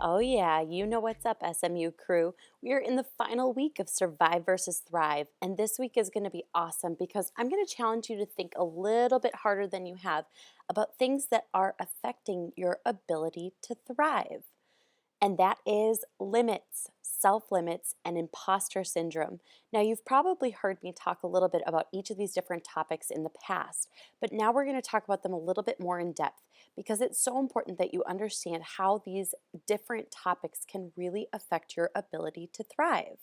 Oh, yeah, you know what's up, SMU crew. We are in the final week of Survive versus Thrive, and this week is going to be awesome because I'm going to challenge you to think a little bit harder than you have about things that are affecting your ability to thrive. And that is limits, self limits, and imposter syndrome. Now, you've probably heard me talk a little bit about each of these different topics in the past, but now we're going to talk about them a little bit more in depth because it's so important that you understand how these different topics can really affect your ability to thrive.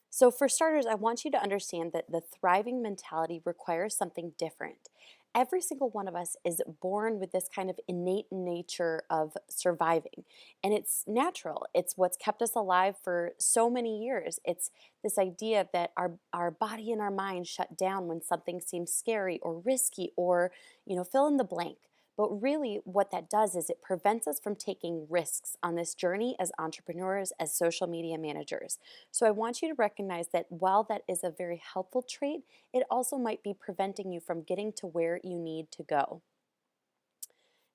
So, for starters, I want you to understand that the thriving mentality requires something different. Every single one of us is born with this kind of innate nature of surviving, and it's natural. It's what's kept us alive for so many years. It's this idea that our body and our mind shut down when something seems scary or risky or, fill in the blank. But really, what that does is it prevents us from taking risks on this journey as entrepreneurs, as social media managers. So I want you to recognize that while that is a very helpful trait, it also might be preventing you from getting to where you need to go.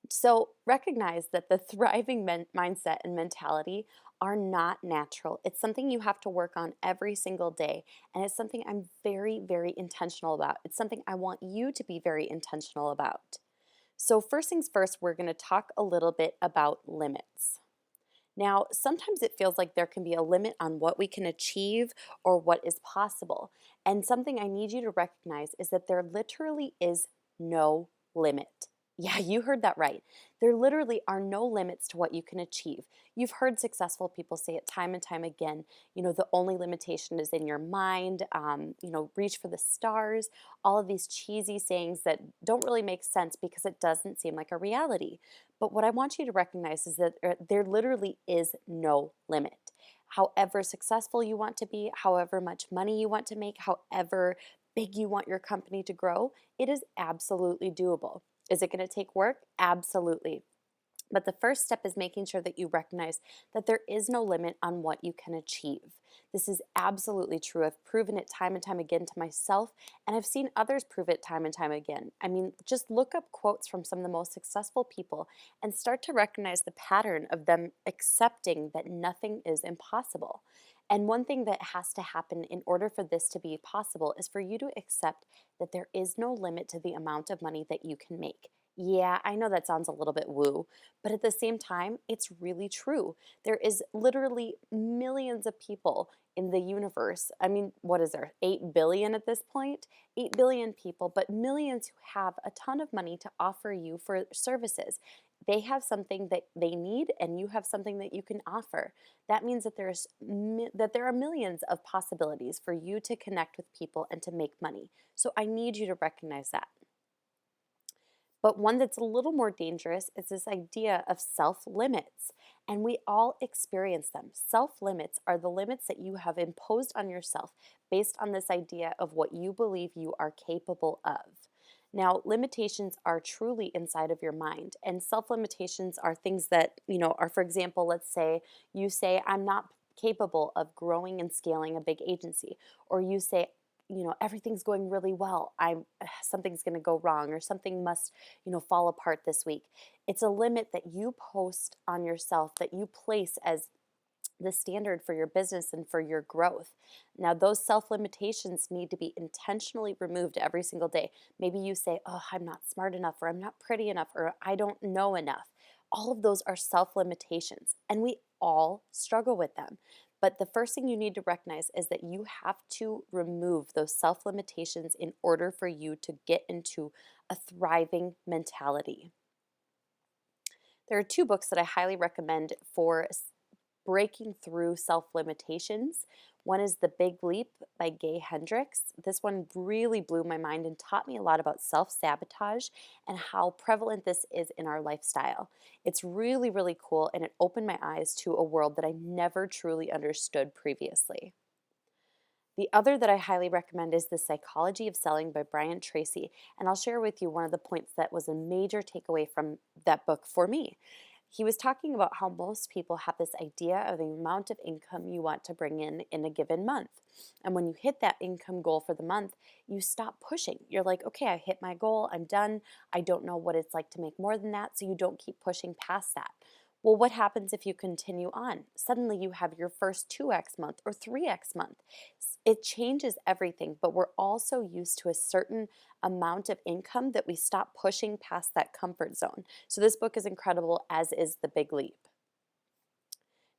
So recognize that the thriving mindset and mentality are not natural. It's something you have to work on every single day. And it's something I'm very, very intentional about. It's something I want you to be very intentional about. So, first things first, we're going to talk a little bit about limits. Now, sometimes it feels like there can be a limit on what we can achieve or what is possible. And something I need you to recognize is that there literally is no limit. Yeah, you heard that right. There literally are no limits to what you can achieve. You've heard successful people say it time and time again. The only limitation is in your mind, reach for the stars, all of these cheesy sayings that don't really make sense because it doesn't seem like a reality. But what I want you to recognize is that there literally is no limit. However successful you want to be, however much money you want to make, however big you want your company to grow, it is absolutely doable. Is it going to take work? Absolutely. But the first step is making sure that you recognize that there is no limit on what you can achieve. This is absolutely true. I've proven it time and time again to myself, and I've seen others prove it time and time again. I mean, just look up quotes from some of the most successful people and start to recognize the pattern of them accepting that nothing is impossible. And one thing that has to happen in order for this to be possible is for you to accept that there is no limit to the amount of money that you can make. Yeah, I know that sounds a little bit woo, but at the same time, it's really true. There is literally millions of people in the universe. I mean, what is there? 8 billion at this point? 8 billion people, but millions who have a ton of money to offer you for services. They have something that they need and you have something that you can offer. That means that there are millions of possibilities for you to connect with people and to make money. So I need you to recognize that. But one that's a little more dangerous is this idea of self limits. And we all experience them. Self limits are the limits that you have imposed on yourself based on this idea of what you believe you are capable of. Now, limitations are truly inside of your mind, and self limitations are things that, are, for example, let's say you say, I'm not capable of growing and scaling a big agency, or you say, everything's going really well, something's going to go wrong, or something must fall apart this week. It's a limit that you post on yourself, that you place as the standard for your business and for your growth. Now, those self limitations need to be intentionally removed every single day. Maybe you say, oh, I'm not smart enough, or I'm not pretty enough, or I don't know enough. All of those are self limitations, and we all struggle with them. But the first thing you need to recognize is that you have to remove those self limitations in order for you to get into a thriving mentality. There are two books that I highly recommend for breaking through self limitations. One is The Big Leap by Gay Hendricks. This one really blew my mind and taught me a lot about self sabotage and how prevalent this is in our lifestyle. It's really, really cool, and it opened my eyes to a world that I never truly understood previously. The other that I highly recommend is The Psychology of Selling by Brian Tracy, and I'll share with you one of the points that was a major takeaway from that book for me. He was talking about how most people have this idea of the amount of income you want to bring in a given month. And when you hit that income goal for the month, you stop pushing. You're like, okay, I hit my goal, I'm done. I don't know what it's like to make more than that, so you don't keep pushing past that. Well, what happens if you continue on? Suddenly you have your first 2x month or 3x month. It changes everything, but we're also used to a certain amount of income that we stop pushing past that comfort zone. So this book is incredible, as is The Big Leap.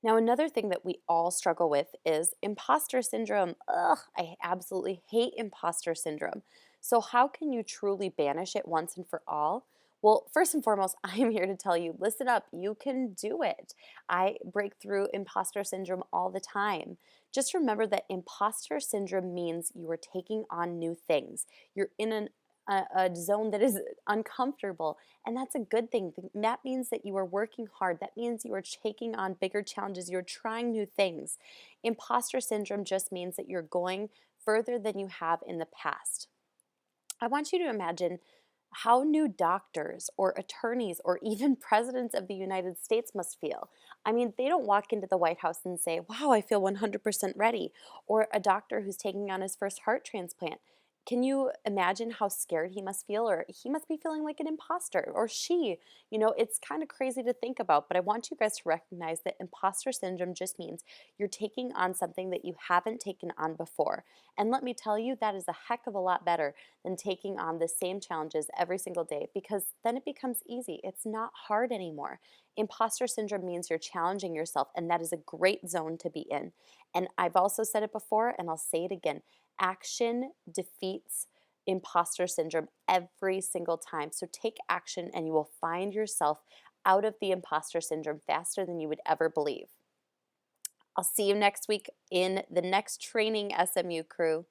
Now, another thing that we all struggle with is imposter syndrome. Ugh, I absolutely hate imposter syndrome. So, how can you truly banish it once and for all? Well, first and foremost, I am here to tell you listen up, you can do it. I break through imposter syndrome all the time. Just remember that imposter syndrome means you are taking on new things. You're in a zone that is uncomfortable, and that's a good thing. That means that you are working hard. That means you are taking on bigger challenges. You're trying new things. Imposter syndrome just means that you're going further than you have in the past. I want you to imagine how new doctors or attorneys or even presidents of the United States must feel. I mean, they don't walk into the White House and say, "Wow, I feel 100% ready." Or a doctor who's taking on his first heart transplant. Can you imagine how scared he must feel? Or he must be feeling like an imposter, or she. It's kind of crazy to think about, but I want you guys to recognize that imposter syndrome just means you're taking on something that you haven't taken on before. And let me tell you, that is a heck of a lot better than taking on the same challenges every single day, because then it becomes easy. It's not hard anymore. Imposter syndrome means you're challenging yourself, and that is a great zone to be in. And I've also said it before, and I'll say it again: action defeats imposter syndrome every single time. So take action, and you will find yourself out of the imposter syndrome faster than you would ever believe. I'll see you next week in the next training, SMU crew.